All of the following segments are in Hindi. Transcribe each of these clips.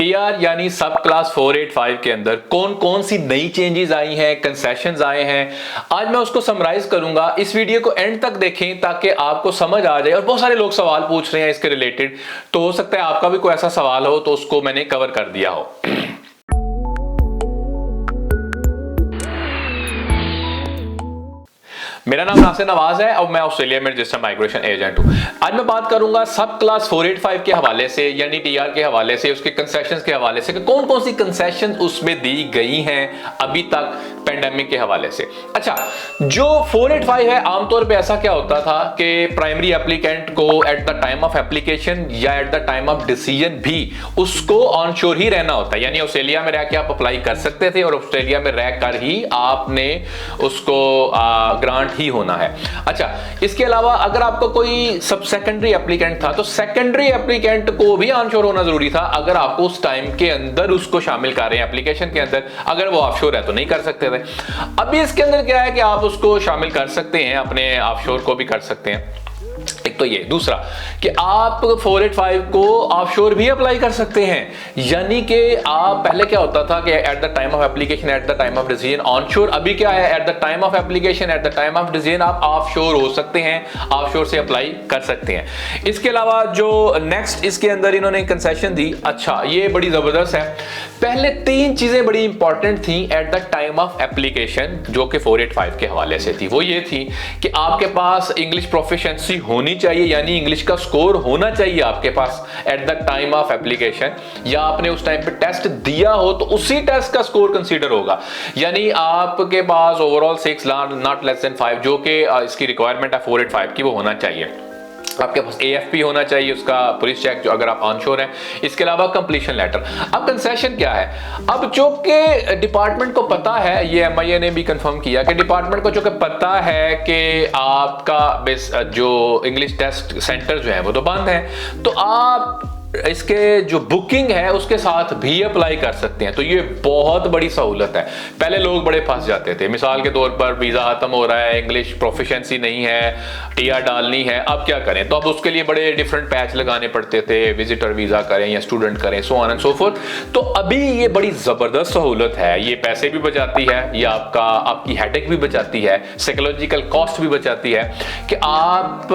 टीआर यानी सब क्लास 485 के अंदर कौन कौन सी नई चेंजेस आई हैं, कंसेशंस आए हैं, आज मैं उसको समराइज करूंगा। इस वीडियो को एंड तक देखें ताकि आपको समझ आ जाए। और बहुत सारे लोग सवाल पूछ रहे हैं इसके रिलेटेड, तो हो सकता है आपका भी कोई ऐसा सवाल हो तो उसको मैंने कवर कर दिया हो। मेरा नाम नासिर नवाज है और मैं ऑस्ट्रेलिया में रजिस्टर्ड माइग्रेशन एजेंट हूं। आज मैं बात करूंगा सब क्लास 485 के हवाले से, यानी टीआर के हवाले से, उसके कंसेशंस के हवाले से कि कौन कौन सी कंसेशन उसमें दी गई हैं अभी तक पेंडेमिक के हवाले से। अच्छा, जो 485 है, आमतौर पे ऐसा क्या होता था कि प्राइमरी एप्लीकेंट को at the time of application या at the time of decision भी उसको ऑन शोर ही रहना होता है, यानी ऑस्ट्रेलिया में रह के आप अप्लाई कर सकते थे और ऑस्ट्रेलिया में रह कर ही आपने उसको ग्रांट ही होना है। अच्छा, इसके अलावा अगर आपको कोई सब सेकेंडरी एप्लीकेंट था तो सेकेंडरी एप्लीकेंट को भी ऑनशोर होना जरूरी था। अगर आपको उस टाइम के अंदर उसको शामिल कर रहे हैं एप्लीकेशन के अंदर, अगर वो ऑफशोर है तो नहीं कर सकते थे। अभी इसके अंदर क्या है कि आप उसको शामिल कर सकते हैं, अपने ऑफशोर को भी कर सकते हैं। एक तो ये, दूसरा कि आप 485 को ऑफशोर भी अप्लाई कर सकते हैं, यानी कि आप पहले क्या होता था कि eight the time of application, eight the time of decision onshore, अभी क्या है eight the time of application, eight the time of decision आप ऑफशोर हो सकते हैं, ऑफशोर से अप्लाई कर सकते हैं। इसके अलावा जो नेक्स्ट इसके अंदर इन्होंने कंसेशन दी, अच्छा ये बड़ी जबरदस्त है। पहले तीन चीजें बड़ी इंपॉर्टेंट थी eight the time of application जो कि 485 के हवाले से थी। वो ये थी कि आपके पास इंग्लिश प्रोफिशिएंसी होनी चाहिए, यानी इंग्लिश का स्कोर होना चाहिए आपके पास at the time of application, या आपने उस टाइम पे टेस्ट दिया हो तो उसी टेस्ट का स्कोर कंसीडर होगा। यानी आपके पास ओवरऑल 6 नॉट लेस देन 5 जो कि इसकी रिक्वायरमेंट है 485 की, वो होना चाहिए। आपके पास AFP होना चाहिए, उसका पुलिस चेक जो अगर आप ऑनशोर हैं। इसके अलावा कंप्लीशन लेटर। अब कंसेशन क्या है, अब जो कि डिपार्टमेंट को पता है, ये MIA ने भी कंफर्म किया कि डिपार्टमेंट को जो कि पता है कि आपका जो इंग्लिश टेस्ट सेंटर जो है वो तो बंद है, तो आप इसके जो बुकिंग है उसके साथ भी अप्लाई कर सकते हैं। तो ये बहुत बड़ी सहूलत है। पहले लोग बड़े फंस जाते थे, मिसाल के तौर पर वीजा खत्म हो रहा है, इंग्लिश प्रोफिशिएंसी नहीं है, टीआर डालनी है, अब क्या करें, तो अब उसके लिए बड़े डिफरेंट पैच लगाने पड़ते थे, विजिटर वीजा करें या स्टूडेंट करें, so on and so fourth. तो अभी ये बड़ी जबरदस्त सहूलत है, ये पैसे भी बचाती है, ये आपकी हेडेक भी बचाती है, साइकोलॉजिकल कॉस्ट भी बचाती है कि आप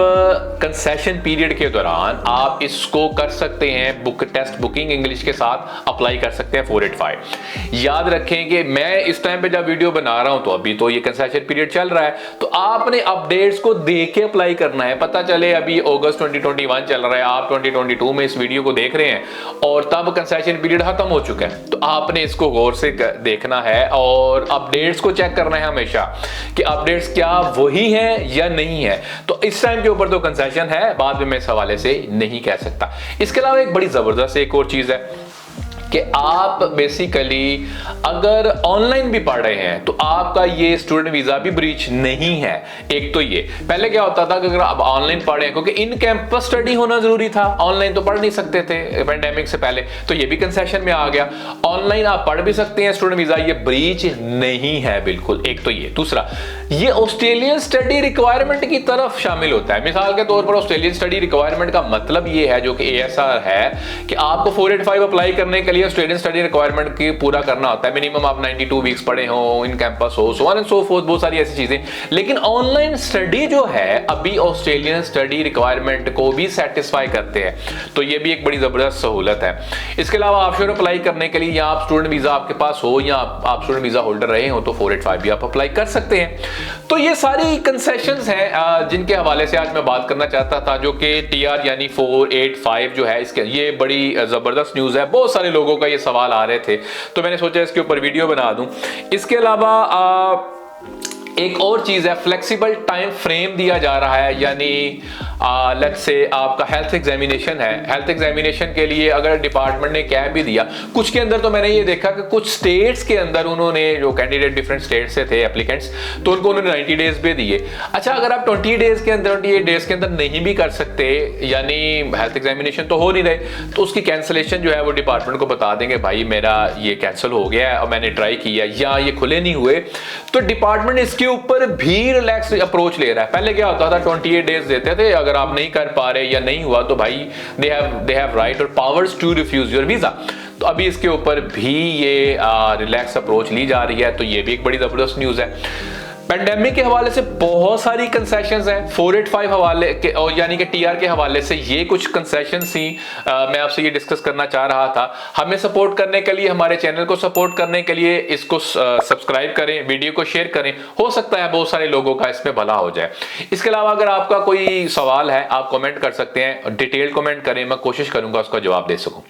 कंसेशन पीरियड के दौरान आप इसको कर सकते हैं, बुक टेस्ट बुकिंग इंग्लिश के साथ अप्लाई कर सकते हैं 485। याद रखें कि मैं इस टाइम पे जब वीडियो बना रहा हूं तो अभी तो ये कंसेशन पीरियड चल रहा है, तो आपने अपडेट्स को देख के अप्लाई करना है। पता चले अभी अगस्त 2021 चल रहा है, आप 2022 में इस वीडियो को देख रहे हैं और तब कंसेशन पीरियड खत्म हो चुका है, तो आपने इसको गौर से देखना है और अपडेट्स को चेक करना है हमेशा कि अपडेट्स क्या वही हैं या नहीं है। तो इस टाइम के ऊपर तो कंसेशन है, बाद में मैं इस हवाले से नहीं कह सकता। इसके अलावा एक बड़ी जबरदस्त एक और चीज है कि आप बेसिकली अगर ऑनलाइन भी पढ़ रहे हैं तो आपका ये स्टूडेंट वीजा भी ब्रीच नहीं है। एक तो ये, पहले क्या होता था कि अगर आप ऑनलाइन पढ़ रहे हैं, क्योंकि इन कैंपस स्टडी होना जरूरी था, ऑनलाइन तो पढ़ नहीं सकते थे पेंडेमिक से पहले, तो ये भी कंसेशन में आ गया। ऑनलाइन आप पढ़ भी सकते हैं स्टूडेंट वीजा, ये ब्रीच नहीं है बिल्कुल। एक तो ये, दूसरा ये ऑस्ट्रेलियन स्टडी रिक्वायरमेंट की तरफ शामिल होता है। मिसाल के तौर पर ऑस्ट्रेलियन स्टडी रिक्वायरमेंट का मतलब ये है, जो कि ASR है, कि आपको 485 अप्लाई करने के लिए ऑस्ट्रेलियन स्टडी रिक्वायरमेंट की पूरा करना होता है। मिनिमम आप 92 वीक्स पढ़े हो, इन कैंपस हो, so on and so fourth, बहुत सारी ऐसी चीजें। लेकिन ऑनलाइन स्टडी जो है अभी ऑस्ट्रेलियन स्टडी रिक्वायरमेंट को भी सेटिस्फाई करते हैं, तो ये भी एक बड़ी जबरदस्त सहूलत है। इसके अलावा ऑफशोर अप्लाई करने के लिए, या आप स्टूडेंट वीजा आपके पास हो या आप स्टूडेंट वीजा होल्डर रहे हो, तो 485 भी आप अप्लाई कर सकते हैं। तो ये सारी कंसेशंस हैं जिनके हवाले से आज मैं बात करना चाहता था, जो कि टीआर यानी 485 जो है, इसके ये बड़ी जबरदस्त न्यूज है। बहुत सारे लोगों का ये सवाल आ रहे थे, तो मैंने सोचा इसके ऊपर वीडियो बना दूं। इसके अलावा एक और चीज है, फ्लेक्सिबल टाइम फ्रेम दिया जा रहा है, यानी लेट्स से आपका हेल्थ एग्जामिनेशन है, हेल्थ एग्जामिनेशन के लिए अगर डिपार्टमेंट ने क्या भी दिया, कुछ के अंदर तो मैंने ये देखा कि कुछ स्टेट्स के अंदर उन्होंने, जो कैंडिडेट डिफरेंट स्टेट से थे एप्लीकेंट्स, तो उनको उन्होंने 90 डेज भी दिए। अच्छा, अगर आप 20 डेज के अंदर, 28 डेज के अंदर नहीं भी कर सकते, यानी हेल्थ एग्जामिनेशन तो हो नहीं रहे, तो उसकी कैंसिलेशन जो है वो डिपार्टमेंट को बता देंगे, भाई मेरा ये कैंसिल हो गया है और मैंने ट्राई किया या ये खुले नहीं हुए, तो डिपार्टमेंट इसके ऊपर भी रिलैक्स अप्रोच ले रहा है। पहले क्या होता था, 28 डेज देते थे, अगर आप नहीं कर पा रहे या नहीं हुआ तो भाई दे हैव राइट और powers to refuse your visa. तो अभी इसके ऊपर भी ये रिलैक्स अप्रोच ली जा रही है, तो ये भी एक बड़ी जबरदस्त न्यूज़ है। पेंडेमिक के हवाले से बहुत सारी कंसेशंस हैं 485 हवाले के, और यानी कि टीआर के हवाले से ये कुछ कंसेशंस थी। मैं आपसे ये डिस्कस करना चाह रहा था। हमें सपोर्ट करने के लिए, हमारे चैनल को सपोर्ट करने के लिए इसको सब्सक्राइब करें, वीडियो को शेयर करें, हो सकता है बहुत सारे लोगों का इसमें भला हो जाए। इसके अलावा अगर आपका कोई सवाल है आप कमेंट कर सकते हैं, डिटेल कमेंट करें, मैं कोशिश करूंगा उसका जवाब दे सकूं।